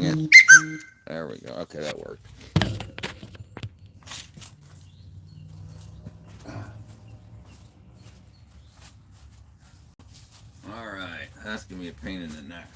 Dang it. There we go. Okay, that worked. All right. That's going to be a pain in the neck.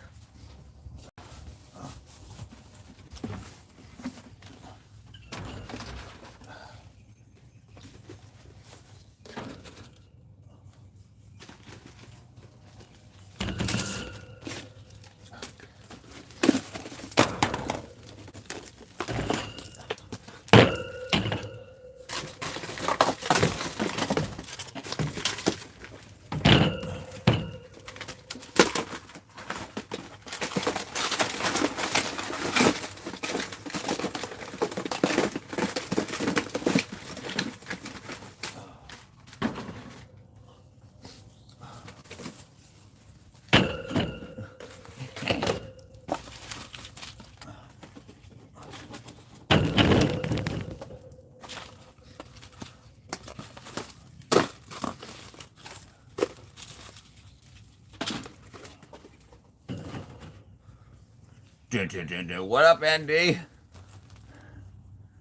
What up, ND?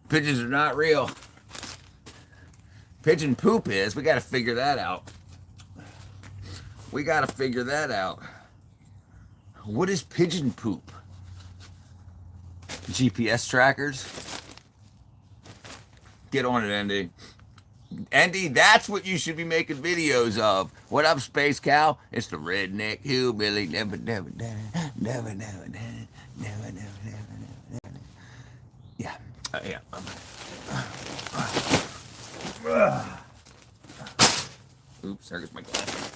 Pigeons are not real. Pigeon poop is. We got to figure that out. We got to figure that out. What is pigeon poop? GPS trackers? Get on it, Andy. Andy, that's what you should be making videos of. What up, Space Cow? It's the redneck hillbilly. Never, never, never, never, never, never, never, never, never. Yeah. Yeah. Oops, there goes my glass.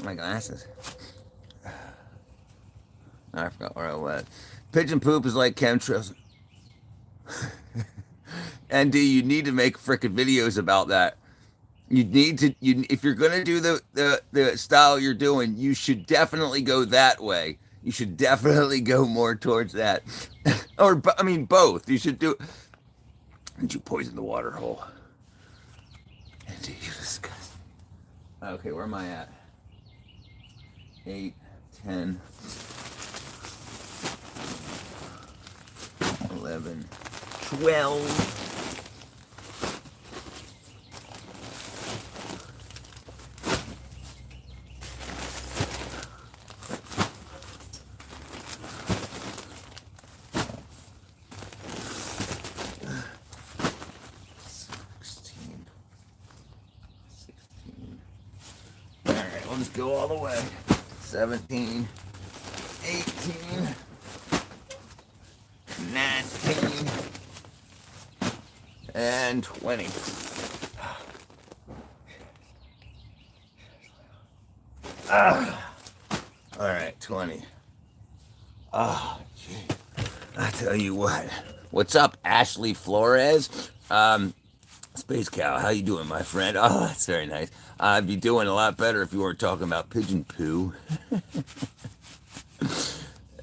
My glasses. I forgot where I was. Pigeon poop is like chemtrails. ND, you need to make frickin' videos about that. You need to. If you're gonna do the style you're doing, you should definitely go that way. You should definitely go more towards that, or I mean both. You should do. Did you poison the water hole? ND, you disgusting. Okay, where am I at? 8, 10, 11, 12. All right, we'll just go all the way. 17, 18, 19, and 20. All right, 20. Oh, gee. I tell you what. What's up, Ashley Flores? Space Cow, how you doing, my friend? Oh, that's very nice. I'd be doing a lot better if you weren't talking about pigeon poo.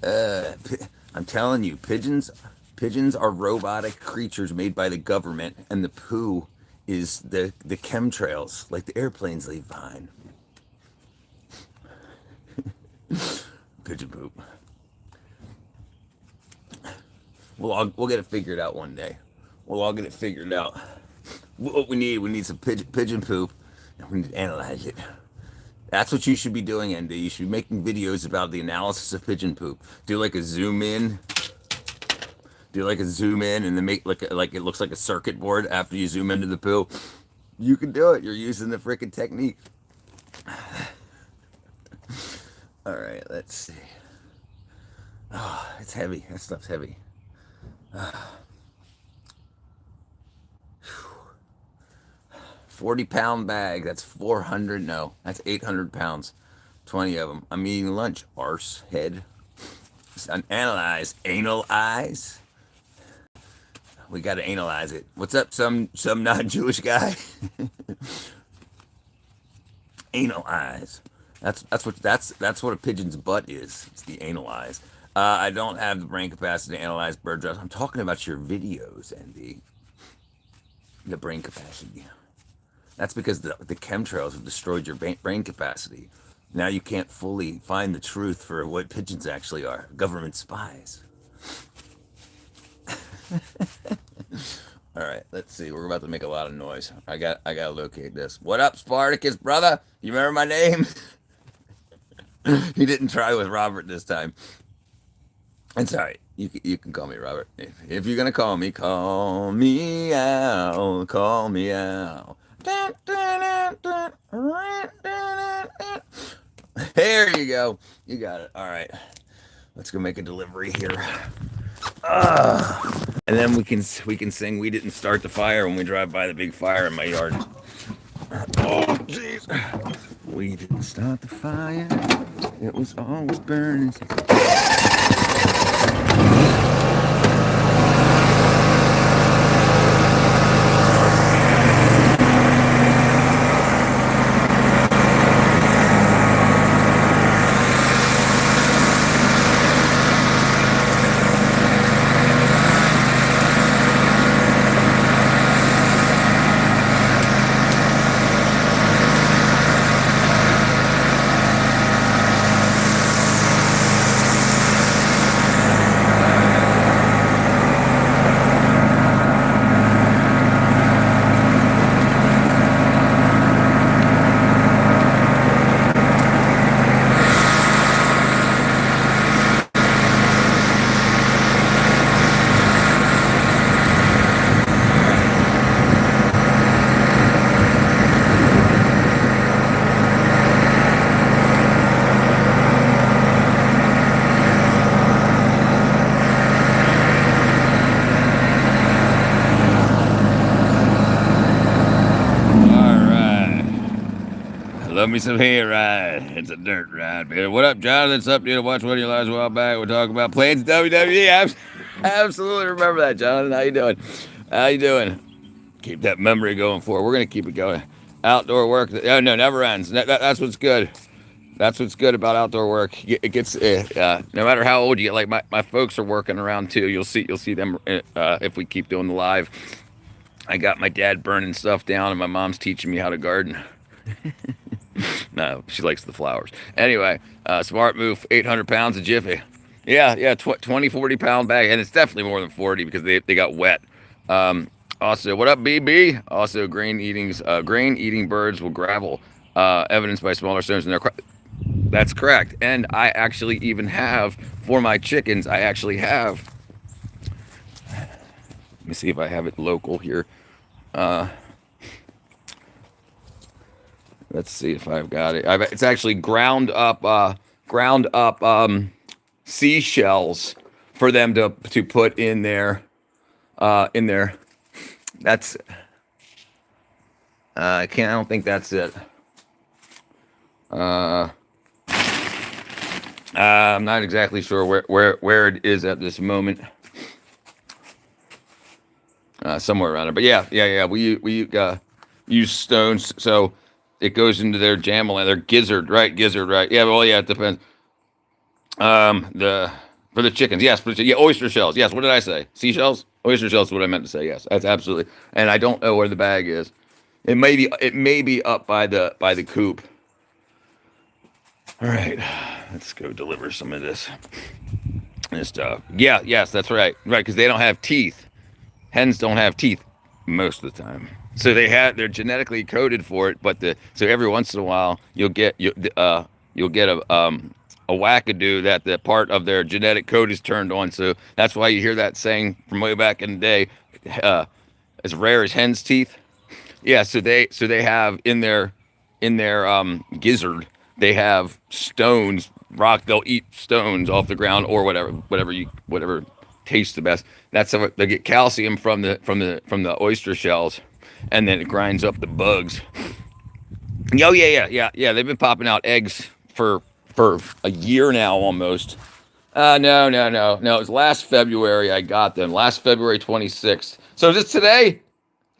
I'm telling you, pigeons are robotic creatures made by the government, and the poo is the chemtrails, like the airplanes leave behind. Pigeon poop. We'll get it figured out one day. We'll all get it figured out. What we need some pigeon poop, and we need to analyze it. That's what you should be doing, Andy. You should be making videos about the analysis of pigeon poop. Do like a zoom in. Do like a zoom in, and then make like it looks like a circuit board after you zoom into the poo. You can do it. You're using the freaking technique. All right, let's see. Oh, it's heavy. That stuff's heavy. 40-pound bag. That's 400. No, that's 800 pounds. 20 of them. I'm eating lunch. Arse head. Analyze anal eyes. We got to analyze it. What's up, some non-Jewish guy? Anal eyes. That's what a pigeon's butt is. It's the anal eyes. I don't have the brain capacity to analyze bird drops. I'm talking about your videos, Envy. The brain capacity. That's because the chemtrails have destroyed your brain capacity. Now you can't fully find the truth for what pigeons actually are. Government spies. All right, let's see. We're about to make a lot of noise. I gotta locate this. What up, Spartacus, brother? You remember my name? He didn't try with Robert this time. And sorry, you can call me Robert. If you're gonna call me out. Call me out. There you go. You got it. All right. Let's go make a delivery here. And then we can sing "We Didn't Start the Fire" when we drive by the big fire in my yard. Oh, jeez. We didn't start the fire. It was always burning. Love me some hair ride. It's a dirt ride, man. What up, Jonathan? It's up to you to watch one of your lives a while back. We're talking about planes WWE. Absolutely remember that, Jonathan. How you doing? How you doing? Keep that memory going forward. We're going to keep it going. Outdoor work. Oh, no, never ends. That's what's good. That's what's good about outdoor work. It gets no matter how old you get. Like my folks are working around too. You'll see them if we keep doing the live. I got my dad burning stuff down, and my mom's teaching me how to garden. No, she likes the flowers. Anyway, smart move, 800 pounds of Jiffy. Yeah, 20, 40 pound bag. And it's definitely more than 40 because they got wet. Also, what up, BB? Also, grain eating birds will gravel. Evidenced by smaller stones in their That's correct. And I actually even have, for my chickens, let me see if I have it local here. Let's see if I've got it. It's actually ground up seashells for them to put in there. That's I don't think that's it. I'm not exactly sure where it is at this moment. Somewhere around it, but yeah. We use stones, so it goes into their jamelin, their gizzard, right? Yeah, well, yeah, it depends. For the chickens, yes, oyster shells. Yes, what did I say? Seashells, oyster shells is what I meant to say. Yes, that's absolutely. And I don't know where the bag is. It may be up by the coop. All right, let's go deliver some of this stuff. Yes, that's right, because they don't have teeth. Hens don't have teeth most of the time. So they're genetically coded for it, but so every once in a while you'll get a wackadoo that the part of their genetic code is turned on. So that's why you hear that saying from way back in the day, as rare as hen's teeth. Yeah, so they have in their gizzard, they have stones, they'll eat stones off the ground or whatever tastes the best. That's how they get calcium from the oyster shells. And then it grinds up the bugs. Oh yeah. They've been popping out eggs for a year now almost. No. It was last February I got them. Last February 26th. So is this today?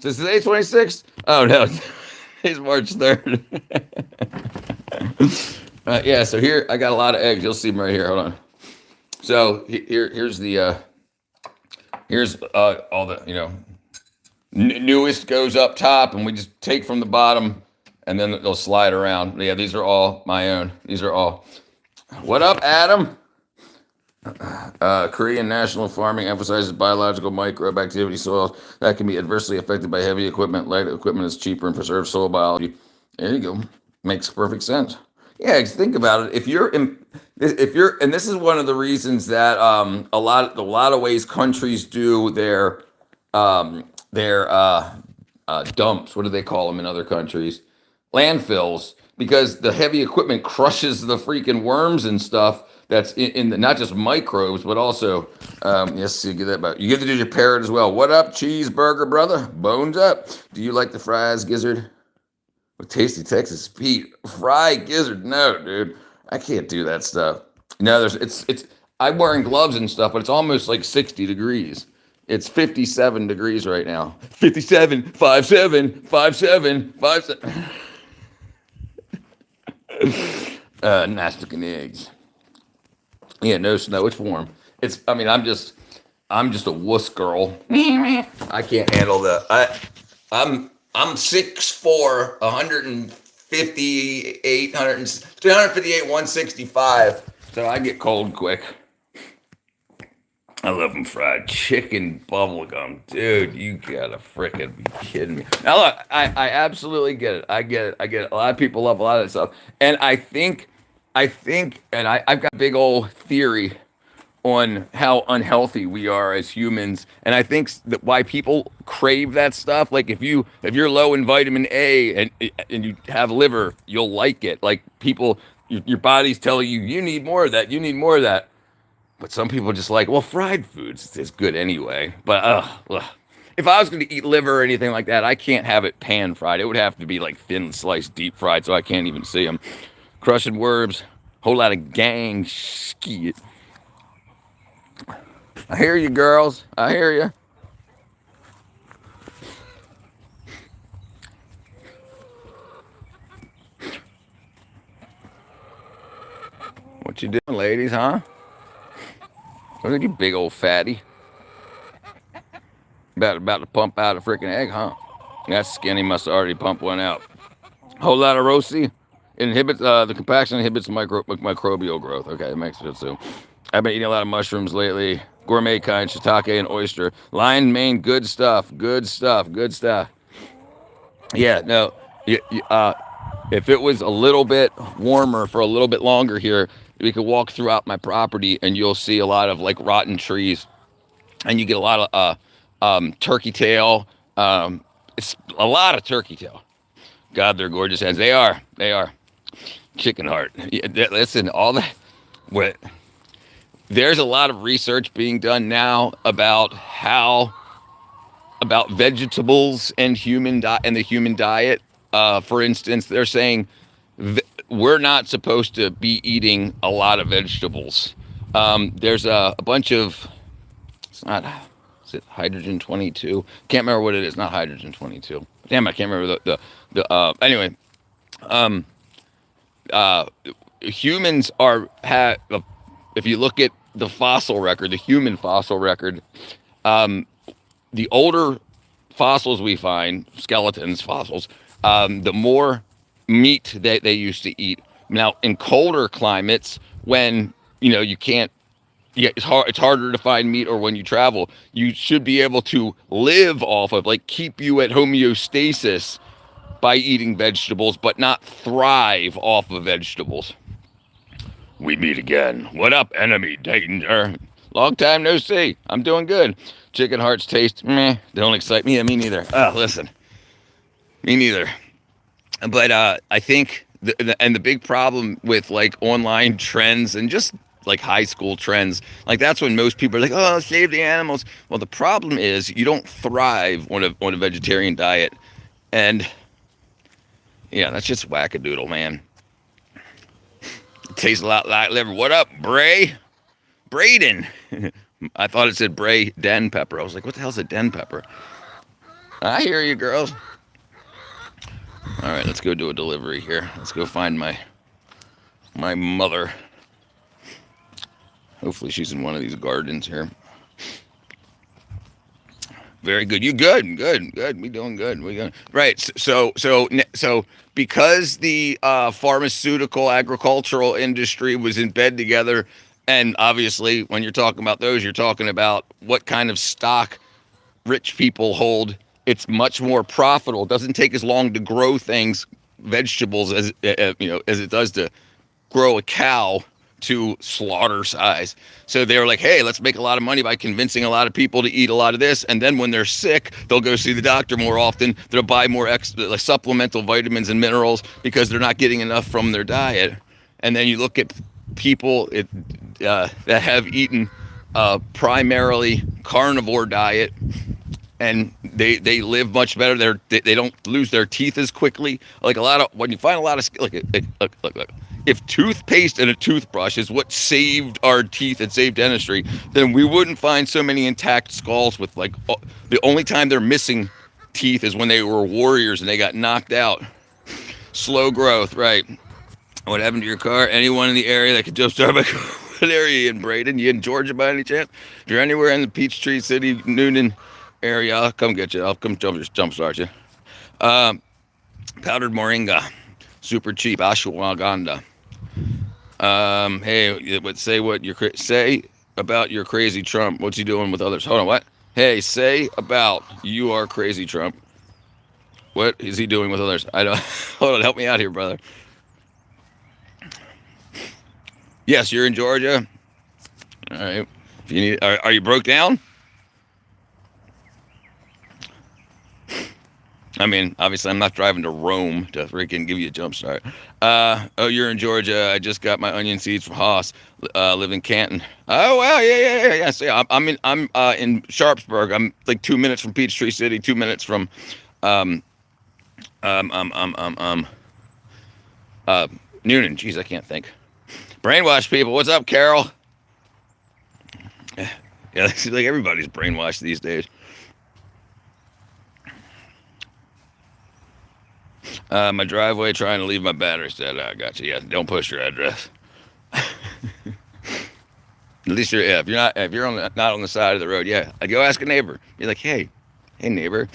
Is today 26th? Oh no, it's March 3rd. Yeah. So here I got a lot of eggs. You'll see them right here. Hold on. So here's all the newest goes up top, and we just take from the bottom, and then they'll slide around. Yeah, these are all my own. These are all. What up, Adam? Korean national farming emphasizes biological microbe activity soils that can be adversely affected by heavy equipment. Light equipment is cheaper and preserves soil biology. There you go. Makes perfect sense. Yeah, think about it. And this is one of the reasons that a lot of ways countries do their dumps. What do they call them in other countries? Landfills, because the heavy equipment crushes the freaking worms and stuff that's in the not just microbes, but also yes, you get that. But you get to do your parrot as well. What up, cheeseburger brother? Bones up. Do you like the fries, Gizzard? With tasty Texas Pete, fried gizzard? No, dude, I can't do that stuff. No, it's. I'm wearing gloves and stuff, but it's almost like 60 degrees. It's 57 degrees right now. 57, 57, 57, 57. Nice looking eggs. Yeah, no snow. It's warm. I'm just a wuss girl. I can't handle that. I'm 6'4", 158, 165. So I get cold quick. I love them fried chicken bubblegum. Dude, you gotta frickin' be kidding me. Now look, I absolutely get it. I get it. A lot of people love a lot of that stuff. And I've got a big old theory on how unhealthy we are as humans, and I think that why people crave that stuff. Like if you're low in vitamin A and you have liver, you'll like it. Like your body's telling you need more of that. You need more of that. But some people just like, well, fried foods is good anyway. But if I was going to eat liver or anything like that, I can't have it pan fried. It would have to be like thin sliced, deep fried, so I can't even see them. Crushing worms, whole lot of gang shit. I hear you, girls. I hear you. What you doing, ladies, huh? Look at you, big old fatty. About to pump out a freaking egg, huh? That skinny must have already pumped one out. Whole lot of roasty. Inhibits the compaction inhibits microbial growth. Okay, it makes sense too. I've been eating a lot of mushrooms lately. Gourmet kind, shiitake and oyster. Lion mane, good stuff. Good stuff. Yeah, no. If it was a little bit warmer for a little bit longer here, we could walk throughout my property and you'll see a lot of like rotten trees, and you get a lot of turkey tail. It's a lot of turkey tail. God, they're gorgeous hens. They are. Chicken heart. Yeah, listen, all that. There's a lot of research being done now about vegetables and the human diet. For instance, they're saying we're not supposed to be eating a lot of vegetables. There's a bunch of, is it hydrogen 22? Can't remember what it is. Not hydrogen 22. Damn, I can't remember anyway. Humans if you look at the fossil record, the human fossil record, the older fossils we find, skeletons, fossils, the more meat that they used to eat. Now, in colder climates, when you can't, it's harder to find meat, or when you travel, you should be able to live off of, like, keep you at homeostasis by eating vegetables, but not thrive off of vegetables. We meet again. What up, enemy danger? Long time no see. I'm doing good. Chicken hearts taste meh. Don't excite me. Me neither. Listen. Me neither. But I think the big problem with like online trends and just like high school trends, like that's when most people are like, oh, save the animals. Well, the problem is you don't thrive on a vegetarian diet. And yeah, that's just wackadoodle, man. It tastes a lot like liver. What up, Bray? Braden. I thought it said Bray Den Pepper. I was like, what the hell's a Den Pepper? I hear you, girls. All right, let's go do a delivery here. Let's go find my mother. Hopefully she's in one of these gardens here. Very good. You good? Good. We doing good. We going right. So because the pharmaceutical agricultural industry was in bed together, and obviously when you're talking about those, you're talking about what kind of stock rich people hold. It's much more profitable. It doesn't take as long to grow things, vegetables, as as it does to grow a cow to slaughter size. So they were like, hey, let's make a lot of money by convincing a lot of people to eat a lot of this. And then when they're sick, they'll go see the doctor more often. They'll buy more like supplemental vitamins and minerals because they're not getting enough from their diet. And then you look at people that have eaten primarily carnivore diet, and they live much better. They don't lose their teeth as quickly. Like when you find a lot of look. If toothpaste and a toothbrush is what saved our teeth and saved dentistry, then we wouldn't find so many intact skulls with the only time they're missing teeth is when they were warriors and they got knocked out. Slow growth, right? What happened to your car? Anyone in the area that could jump start my car? What area are you in, Braden? You in Georgia by any chance? If you're anywhere in the Peachtree City, Noonan area, I'll come get you. I'll come jump start you. Powdered moringa, super cheap. Ashwagandha. Hey, say what you say about your crazy Trump. What's he doing with others? Hold on, what? Hey, say about you are crazy Trump. What is he doing with others? I don't. Hold on, help me out here, brother. Yes, you're in Georgia. All right. If you need, are you broke down? I mean, obviously, I'm not driving to Rome to freaking give you a jump start. Oh, you're in Georgia. I just got my onion seeds from Haas. Live in Canton. Oh, wow, yeah. So, yeah, I'm in Sharpsburg. I'm like 2 minutes from Peachtree City. 2 minutes from Noonan. Jeez, I can't think. Brainwash people. What's up, Carol? Yeah, like everybody's brainwashed these days. My driveway trying to leave my batteries dead. I got you. Yeah, don't push your address. At least if you're not on the side of the road, yeah, I'd go ask a neighbor. Be like, hey neighbor.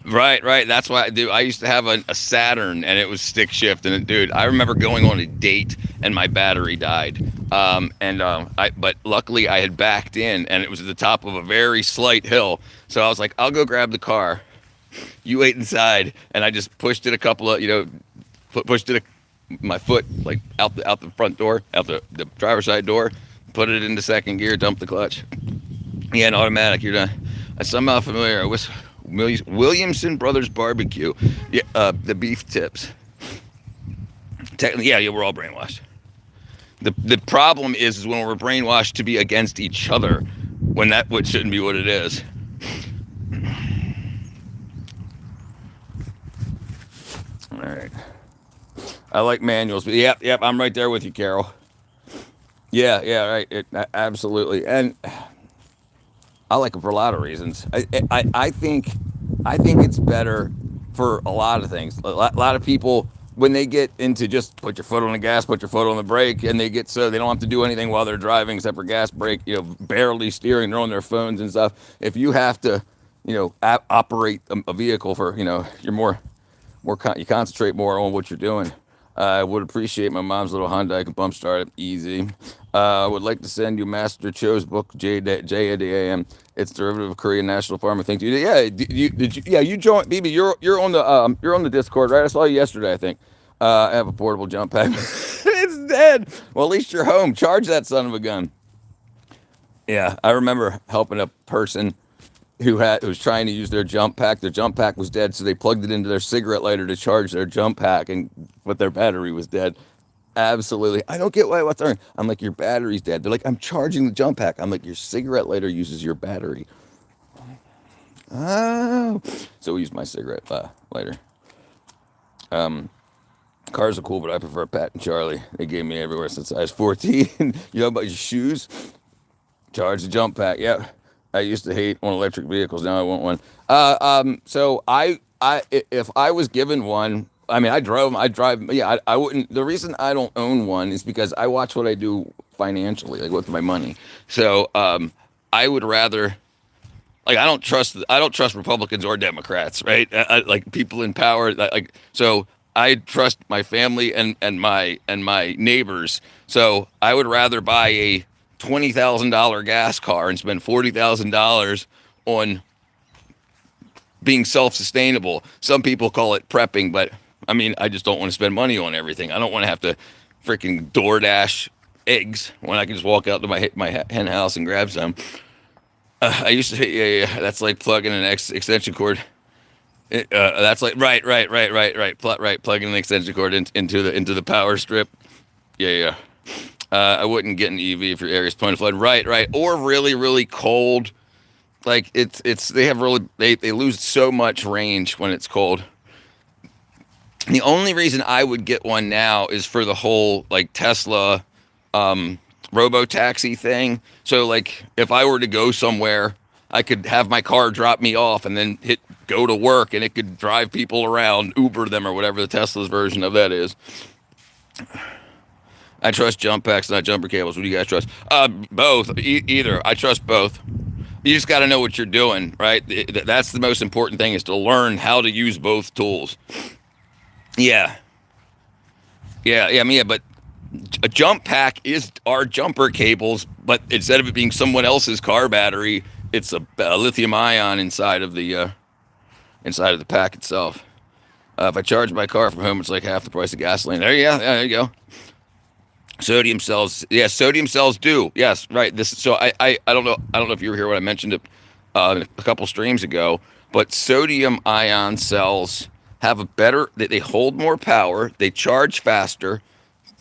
Right. That's why I used to have a Saturn and it was stick shift, and dude, I remember going on a date and my battery died. But luckily I had backed in and it was at the top of a very slight hill. So I was like, I'll go grab the car. You wait inside, and I just pushed it a couple of, my foot like out the front door, out the driver's side door, put it into second gear, dump the clutch. Yeah, an automatic. You're done. I'm somehow familiar with Williamson Brothers Barbecue. Yeah, the beef tips. Technically, yeah, we're all brainwashed. The problem is when we're brainwashed to be against each other, when that shouldn't be what it is. All right. I like manuals, but yep, I'm right there with you, Carol. Yeah, right. Absolutely, and I like them for a lot of reasons. I think it's better for a lot of things. A lot of people, when they get into just put your foot on the gas, put your foot on the brake, and they get so they don't have to do anything while they're driving except for gas, brake, barely steering. They're on their phones and stuff. If you have to, operate a vehicle for, you're more you concentrate more on what you're doing. I would appreciate my mom's little Honda. I can bump start it easy. I would like to send you Master Cho's book, J-A-D-A-M. It's derivative of Korean National Farmer. Thank you. Yeah, you joined, BB. You're on the Discord, right? I saw you yesterday, I think. I have a portable jump pack. It's dead. Well, at least you're home. Charge that son of a gun. Yeah, I remember helping a person who was trying to use their jump pack. Their jump pack was dead, so they plugged it into their cigarette lighter to charge their jump pack, but their battery was dead. Absolutely. I don't get what's wrong. I'm like, your battery's dead. They're like, I'm charging the jump pack. I'm like, your cigarette lighter uses your battery. Oh. So we use my cigarette lighter. Cars are cool, but I prefer Pat and Charlie. They gave me everywhere since I was 14. You know about your shoes? Charge the jump pack. Yeah. I used to hate on electric vehicles. Now I want one. So if I was given one, I mean, I drove 'em, I drive. Yeah, I wouldn't. The reason I don't own one is because I watch what I do financially, like with my money. So, I would rather, like, I don't trust Republicans or Democrats, right? Like people in power, like, so I trust my family and my neighbors. So I would rather buy a $20,000 gas car and spend $40,000 on being self-sustainable. Some people call it prepping, but I mean, I just don't want to spend money on everything. I don't want to have to freaking DoorDash eggs when I can just walk out to my hen house and grab some. I used to, yeah. That's like plugging an extension cord. That's like right. Plugging an extension cord into the power strip. Yeah. I wouldn't get an EV if your area's prone to flood. Right. Or really, really cold. Like it's they have really they lose so much range when it's cold. The only reason I would get one now is for the whole like Tesla robo taxi thing. So like if I were to go somewhere, I could have my car drop me off and then hit go to work and it could drive people around, Uber them or whatever the Tesla's version of that is. I trust jump packs, not jumper cables. What do you guys trust? Both. Either. I trust both. You just got to know what you're doing, right? That's the most important thing is to learn how to use both tools. Yeah. But a jump pack is our jumper cables, but instead of it being someone else's car battery, it's a lithium ion inside of the pack itself. If I charge my car from home, it's like half the price of gasoline. There you go. Sodium cells, yes, sodium cells do, yes, right. I don't know if you were here when I mentioned it a couple streams ago, but sodium ion cells have a better, they hold more power, they charge faster,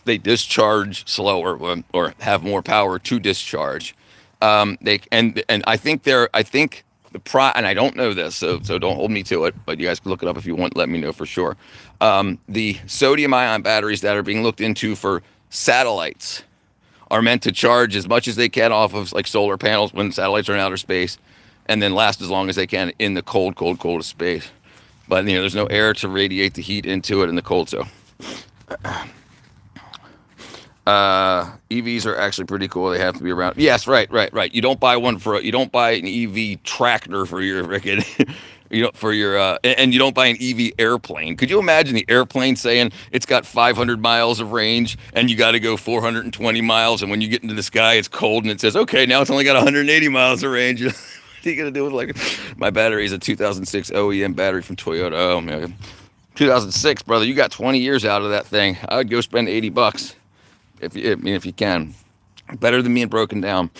they discharge slower, or have more power to discharge. They and I think and I don't know this, so don't hold me to it, but you guys can look it up if you want. Let me know for sure. The sodium ion batteries that are being looked into for satellites are meant to charge as much as they can off of like solar panels when satellites are in outer space, and then last as long as they can in the cold of space. But there's no air to radiate the heat into it in the cold, so. EVs are actually pretty cool. They have to be around. Yes, right. You don't buy an EV tractor for your freaking, and you don't buy an EV airplane. Could you imagine the airplane saying it's got 500 miles of range and you got to go 420 miles, and when you get into the sky, it's cold and it says, okay, now it's only got 180 miles of range. What are you gonna do with like my battery is a 2006 OEM battery from Toyota? Oh man, 2006, brother. You got 20 years out of that thing. I would go spend $80. If you can. Better than being broken down.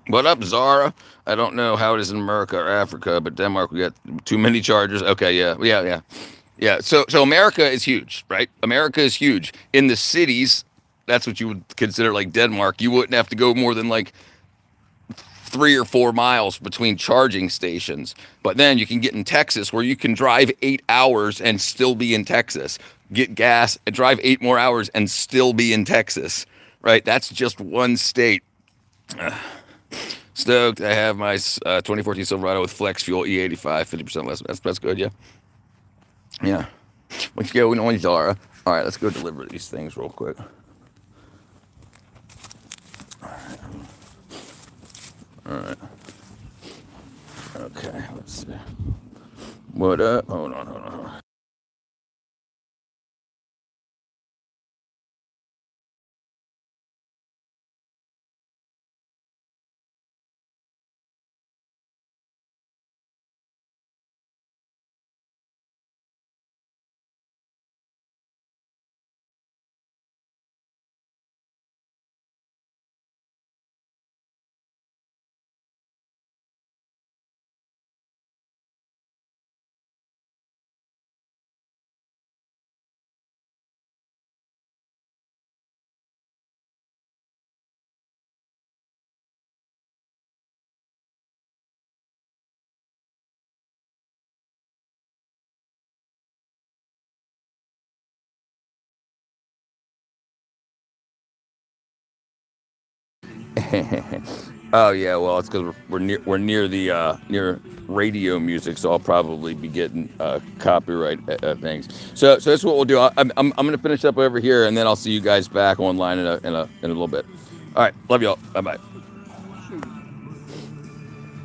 What up, Zara? I don't know how it is in America or Africa, but Denmark, we got too many chargers. Okay, yeah. So America is huge, right? America is huge. In the cities, that's what you would consider like Denmark. You wouldn't have to go more than like 3 or 4 miles between charging stations. But then you can get in Texas where you can drive 8 hours and still be in Texas. Get gas and drive 8 more hours and still be in Texas, right? That's just one state. Stoked. I have my 2014 Silverado with flex fuel E85, 50% less. That's good, yeah. Yeah. Let's go in Zara. All right, let's go deliver these things real quick. All right. Okay, let's see. What up? Hold on. Oh yeah, well it's because we're near the near radio music, so I'll probably be getting copyright things. So that's what we'll do. I'm gonna finish up over here, and then I'll see you guys back online in a little bit. All right, love y'all. Bye bye.